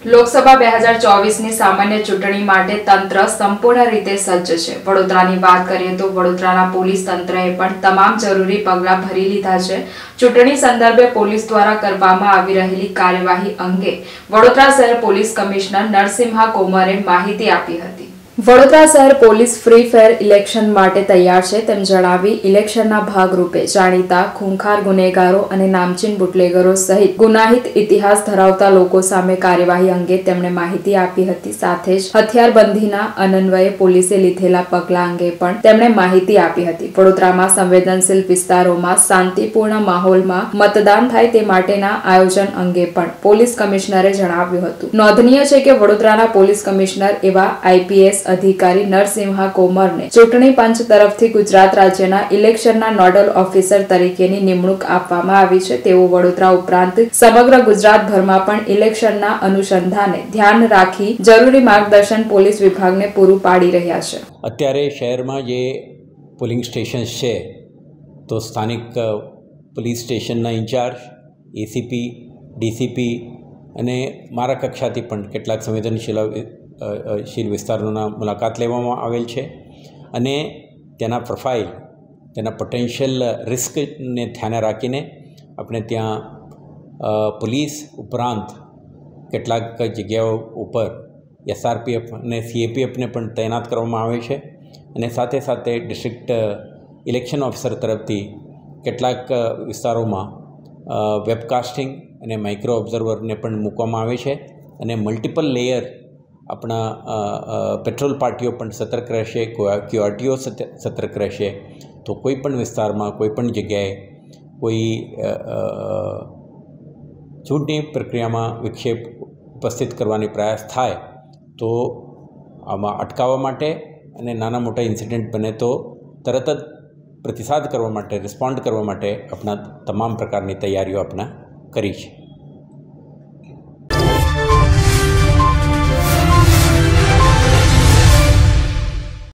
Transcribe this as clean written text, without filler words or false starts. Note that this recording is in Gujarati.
લોકસભા 2024ની સામાન્ય ચૂંટણી માટે તંત્ર સંપૂર્ણ રીતે સજ્જ છે। વડોદરાની વાત કરીએ તો વડોદરાના પોલીસ તંત્રએ પણ તમામ જરૂરી પગલાં ભરી લીધા છે। ચૂંટણી સંદર્ભે પોલીસ દ્વારા કરવામાં આવી રહેલી કાર્યવાહી અંગે વડોદરા શહેર પોલીસ કમિશનર નરસિંહા કોમરે માહિતી આપી હતી। વડોદરા શહેર પોલીસ ફ્રી ફેર ઇલેક્શન માટે તૈયાર છે તેમ જણાવી ઇલેક્શનના ભાગરૂપે જાણીતા ખૂંખાર ગુનેગારો અને નામચીન બુટલેગરો સહિત ગુનાહિત ઇતિહાસ ધરાવતા લોકો સામે કાર્યવાહી અંગે તેમણે માહિતી આપી હતી। સાથે જ હથિયારબંધીના અન્વયે પોલીસે લીધેલા પગલાં અંગે પણ તેમણે માહિતી આપી હતી। વડોદરામાં સંવેદનશીલ વિસ્તારોમાં શાંતિપૂર્ણ માહોલમાં મતદાન થાય તે માટેના આયોજન અંગે પણ પોલીસ કમિશનરે જણાવ્યું હતું। નોંધનીય છે કે વડોદરાના પોલીસ કમિશનર એવા આઈપીએસ અધિકારી નરસિંહા કોમરને ચૂંટણી પંચ તરફથી ગુજરાત રાજ્યના ઇલેક્શનના નોડલ ઓફિસર તરીકેની નિમણૂક આપવામાં આવી છે। તેઓ વડોદરા ઉપરાંત સમગ્ર ગુજરાતભરમાં પણ ઇલેક્શનના અનુસંધાને ધ્યાન રાખી જરૂરી માર્ગદર્શન પોલીસ વિભાગને પૂરું પાડી રહ્યા છે। અત્યારે શહેરમાં જે પોલિંગ સ્ટેશન્સ છે તો સ્થાનિક પોલીસ સ્ટેશનના ઇન્ચાર્જ એસીપી ડીસીપી અને મારા કક્ષાથી પણ કેટલાક સંવેદનશીલ વિસ્તારોના મુલાકાત લેવામાં આવેલ છે અને તેના પ્રોફાઇલ તેના પોટેન્શિયલ રિસ્કને ધ્યાને રાખીને આપણે ત્યાં પોલીસ ઉપરાંત કેટલાક જગ્યાઓ ઉપર એસઆરપીએફ અને સીએપીએફને પણ તૈનાત કરવામાં આવે છે અને સાથે સાથે ડિસ્ટ્રિક્ટ ઇલેક્શન ઓફિસર તરફથી કેટલાક વિસ્તારોમાં વેબકાસ્ટિંગ અને માઇક્રો ઓબ્ઝર્વરને પણ મૂકવામાં આવે છે અને મલ્ટિપલ લેયર આપણા પેટ્રોલ પાર્ટીઓ પણ સતર્ક રહેશે, ક્યુઆરટીઓ સતર્ક રહેશે। તો કોઈ પણ વિસ્તારમાં કોઈ પણ જગ્યાએ કોઈ ચૂંટણી પ્રક્રિયામાં વિક્ષેપ ઉપસ્થિત કરવાની પ્રયાસ થાય તો આમાં અટકાવવા માટે અને નાના મોટા ઇન્સિડન્ટ બને તો તરત જ પ્રતિસાદ કરવા માટે રિસ્પોન્ડ કરવા માટે આપણા તમામ પ્રકારની તૈયારીઓ આપણા કરી છે।